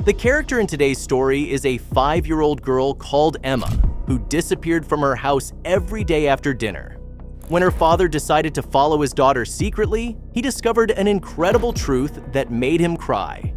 The character in today's story is a 5-year-old girl called Emma, who disappeared from her house every day after dinner. When her father decided to follow his daughter secretly, he discovered an incredible truth that made him cry.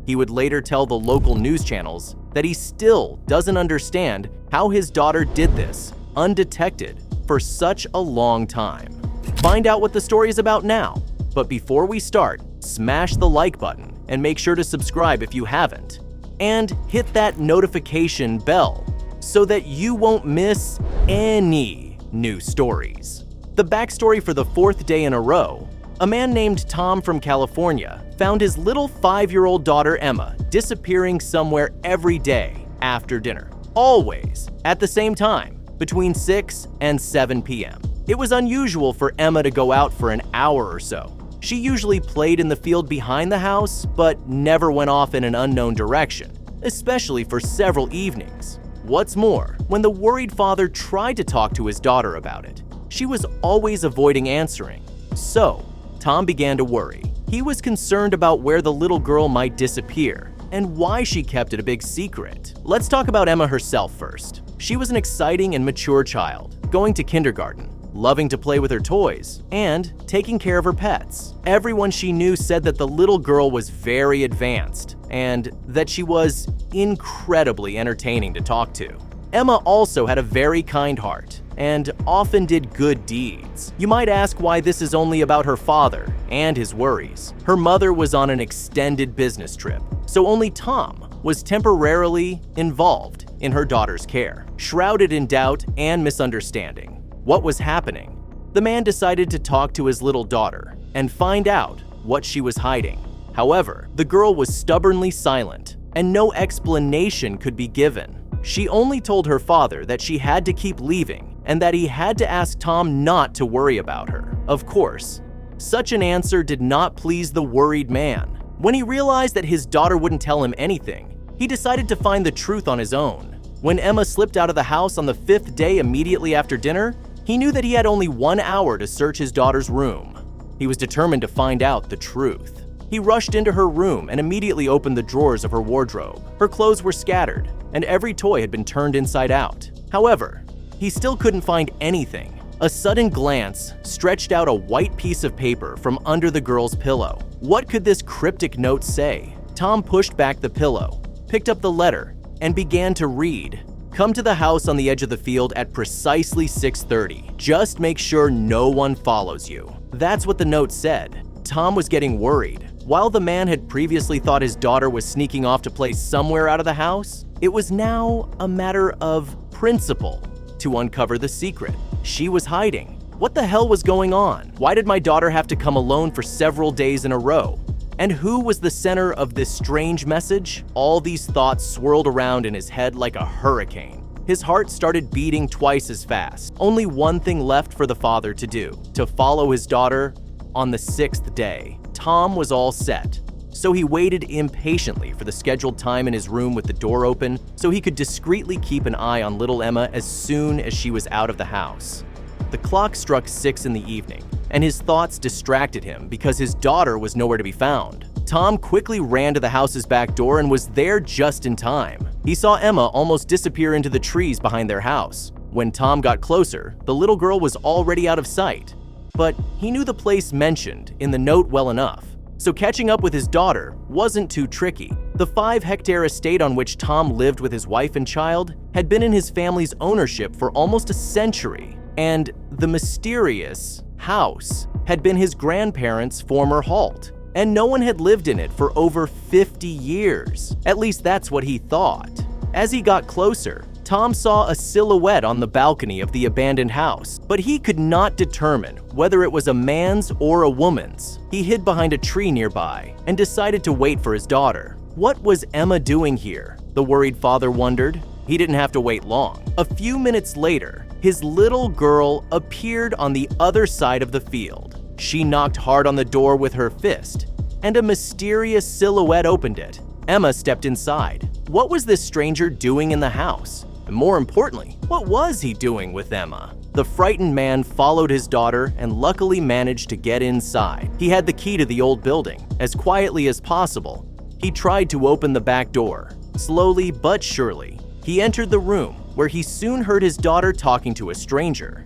He would later tell the local news channels that he still doesn't understand how his daughter did this, undetected, for such a long time. Find out what the story is about now. But before we start, smash the like button and make sure to subscribe if you haven't. And hit that notification bell so that you won't miss any new stories. The backstory for the 4th day in a row: a man named Tom from California found his little 5-year-old daughter Emma disappearing somewhere every day after dinner, always at the same time, between 6 and 7 p.m. It was unusual for Emma to go out for an hour or so. She usually played in the field behind the house, but never went off in an unknown direction, especially for several evenings. What's more, when the worried father tried to talk to his daughter about it, she was always avoiding answering. So, Tom began to worry. He was concerned about where the little girl might disappear and why she kept it a big secret. Let's talk about Emma herself first. She was an exciting and mature child, going to kindergarten, loving to play with her toys, and taking care of her pets. Everyone she knew said that the little girl was very advanced and that she was incredibly entertaining to talk to. Emma also had a very kind heart and often did good deeds. You might ask why this is only about her father and his worries. Her mother was on an extended business trip, so only Tom was temporarily involved in her daughter's care. Shrouded in doubt and misunderstanding what was happening, the man decided to talk to his little daughter and find out what she was hiding. However, the girl was stubbornly silent and no explanation could be given. She only told her father that she had to keep leaving and that he had to ask Tom not to worry about her. Of course, such an answer did not please the worried man. When he realized that his daughter wouldn't tell him anything, he decided to find the truth on his own. When Emma slipped out of the house on the 5th day immediately after dinner, he knew that he had only 1 hour to search his daughter's room. He was determined to find out the truth. He rushed into her room and immediately opened the drawers of her wardrobe. Her clothes were scattered, and every toy had been turned inside out. However, he still couldn't find anything. A sudden glance stretched out a white piece of paper from under the girl's pillow. What could this cryptic note say? Tom pushed back the pillow, picked up the letter, and began to read. Come to the house on the edge of the field at precisely 6:30. Just make sure no one follows you. That's what the note said. Tom was getting worried. While the man had previously thought his daughter was sneaking off to play somewhere out of the house, it was now a matter of principle to uncover the secret. She was hiding. What the hell was going on? Why did my daughter have to come alone for several days in a row? And who was the center of this strange message? All these thoughts swirled around in his head like a hurricane. His heart started beating twice as fast. Only one thing left for the father to do: to follow his daughter on the 6th day. Tom was all set, so he waited impatiently for the scheduled time in his room with the door open so he could discreetly keep an eye on little Emma as soon as she was out of the house. The clock struck 6 in the evening, and his thoughts distracted him because his daughter was nowhere to be found. Tom quickly ran to the house's back door and was there just in time. He saw Emma almost disappear into the trees behind their house. When Tom got closer, the little girl was already out of sight. But he knew the place mentioned in the note well enough, so catching up with his daughter wasn't too tricky. The 5-hectare estate on which Tom lived with his wife and child had been in his family's ownership for almost a century, and the mysterious house had been his grandparents' former halt, and no one had lived in it for over 50 years. At least that's what he thought. As he got closer, Tom saw a silhouette on the balcony of the abandoned house, but he could not determine whether it was a man's or a woman's. He hid behind a tree nearby and decided to wait for his daughter. What was Emma doing here? The worried father wondered. He didn't have to wait long. A few minutes later, his little girl appeared on the other side of the field. She knocked hard on the door with her fist, and a mysterious silhouette opened it. Emma stepped inside. What was this stranger doing in the house? And more importantly, what was he doing with Emma? The frightened man followed his daughter and luckily managed to get inside. He had the key to the old building. As quietly as possible, He tried to open the back door. Slowly but surely, he entered the room where he soon heard his daughter talking to a stranger.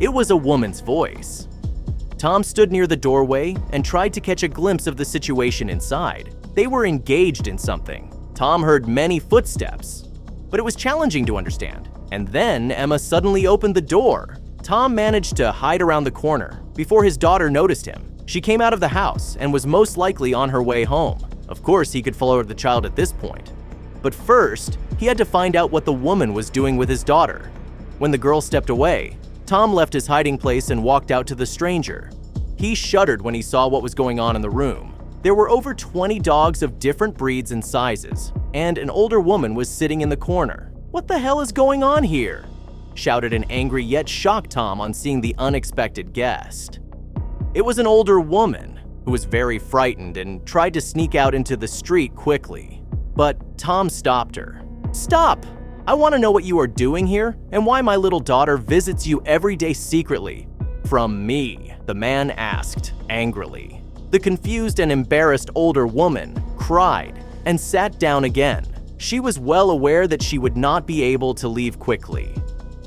It was a woman's voice. Tom stood near the doorway and tried to catch a glimpse of the situation inside. They were engaged in something. Tom heard many footsteps, but it was challenging to understand. And then Emma suddenly opened the door. Tom managed to hide around the corner before his daughter noticed him. She came out of the house and was most likely on her way home. Of course, he could follow the child at this point. But first, he had to find out what the woman was doing with his daughter. When the girl stepped away, Tom left his hiding place and walked out to the stranger. He shuddered when he saw what was going on in the room. There were over 20 dogs of different breeds and sizes, and an older woman was sitting in the corner. "What the hell is going on here?" shouted an angry yet shocked Tom on seeing the unexpected guest. It was an older woman who was very frightened and tried to sneak out into the street quickly. But Tom stopped her. "Stop! I want to know what you are doing here and why my little daughter visits you every day secretly." "From me," the man asked angrily. The confused and embarrassed older woman cried and sat down again. She was well aware that she would not be able to leave quickly.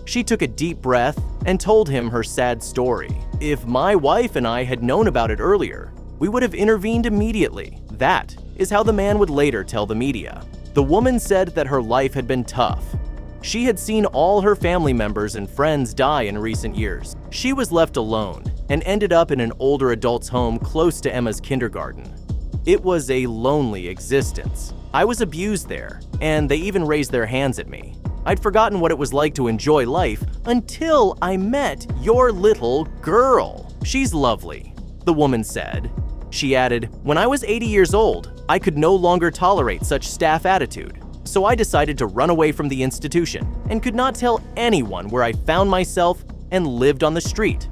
She took a deep breath and told him her sad story. "If my wife and I had known about it earlier, we would have intervened immediately." That is how the man would later tell the media. The woman said that her life had been tough. She had seen all her family members and friends die in recent years. She was left alone and ended up in an older adult's home close to Emma's kindergarten. It was a lonely existence. I was abused there, and they even raised their hands at me. I'd forgotten what it was like to enjoy life until I met your little girl. She's lovely," the woman said. She added, "When I was 80 years old, I could no longer tolerate such staff attitude. So I decided to run away from the institution and could not tell anyone where I found myself and lived on the street.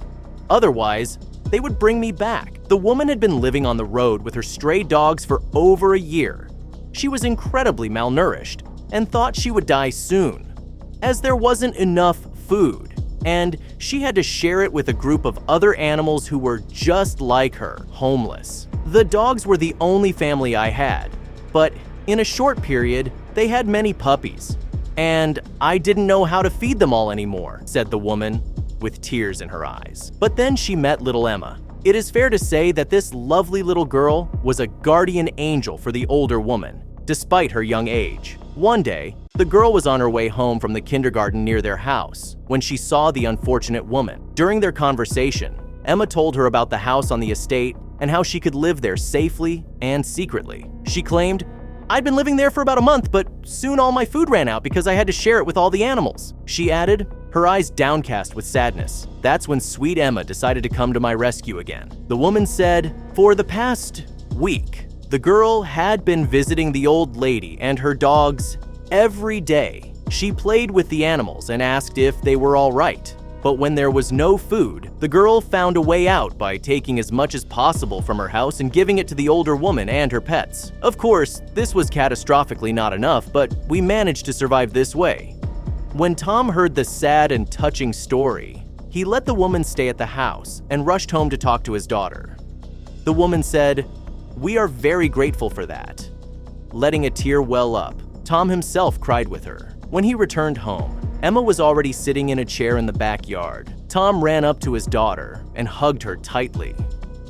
Otherwise, they would bring me back." The woman had been living on the road with her stray dogs for over a year. She was incredibly malnourished and thought she would die soon, as there wasn't enough food, and she had to share it with a group of other animals who were just like her, homeless. "The dogs were the only family I had, but in a short period, they had many puppies, and I didn't know how to feed them all anymore," said the woman, with tears in her eyes. But then she met little Emma. It is fair to say that this lovely little girl was a guardian angel for the older woman, despite her young age. One day, the girl was on her way home from the kindergarten near their house when she saw the unfortunate woman. During their conversation, Emma told her about the house on the estate and how she could live there safely and secretly. She claimed, "I'd been living there for about a month, but soon all my food ran out because I had to share it with all the animals." She added, her eyes downcast with sadness. "That's when sweet Emma decided to come to my rescue again." The woman said, "For the past week, the girl had been visiting the old lady and her dogs every day. She played with the animals and asked if they were all right. But when there was no food, the girl found a way out by taking as much as possible from her house and giving it to the older woman and her pets. Of course, this was catastrophically not enough, but we managed to survive this way." When Tom heard the sad and touching story, he let the woman stay at the house and rushed home to talk to his daughter. The woman said, "We are very grateful for that." Letting a tear well up, Tom himself cried with her. When he returned home, Emma was already sitting in a chair in the backyard. Tom ran up to his daughter and hugged her tightly.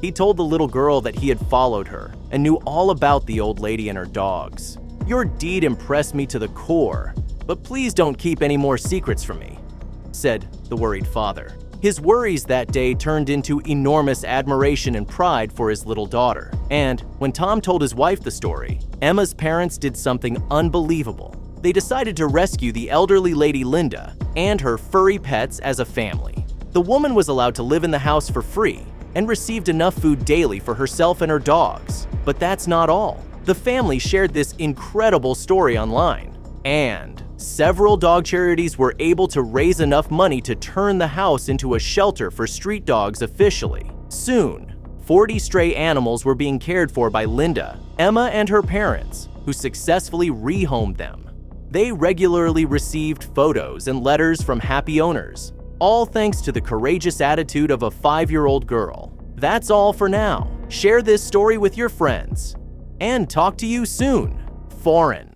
He told the little girl that he had followed her and knew all about the old lady and her dogs. "Your deed impressed me to the core, but please don't keep any more secrets from me," said the worried father. His worries that day turned into enormous admiration and pride for his little daughter. And when Tom told his wife the story, Emma's parents did something unbelievable. They decided to rescue the elderly lady Linda and her furry pets as a family. The woman was allowed to live in the house for free and received enough food daily for herself and her dogs. But that's not all. The family shared this incredible story online, and several dog charities were able to raise enough money to turn the house into a shelter for street dogs officially. Soon, 40 stray animals were being cared for by Linda, Emma, and her parents, who successfully rehomed them. They regularly received photos and letters from happy owners, all thanks to the courageous attitude of a 5-year-old girl. That's all for now. Share this story with your friends. and talk to you soon. Foreign.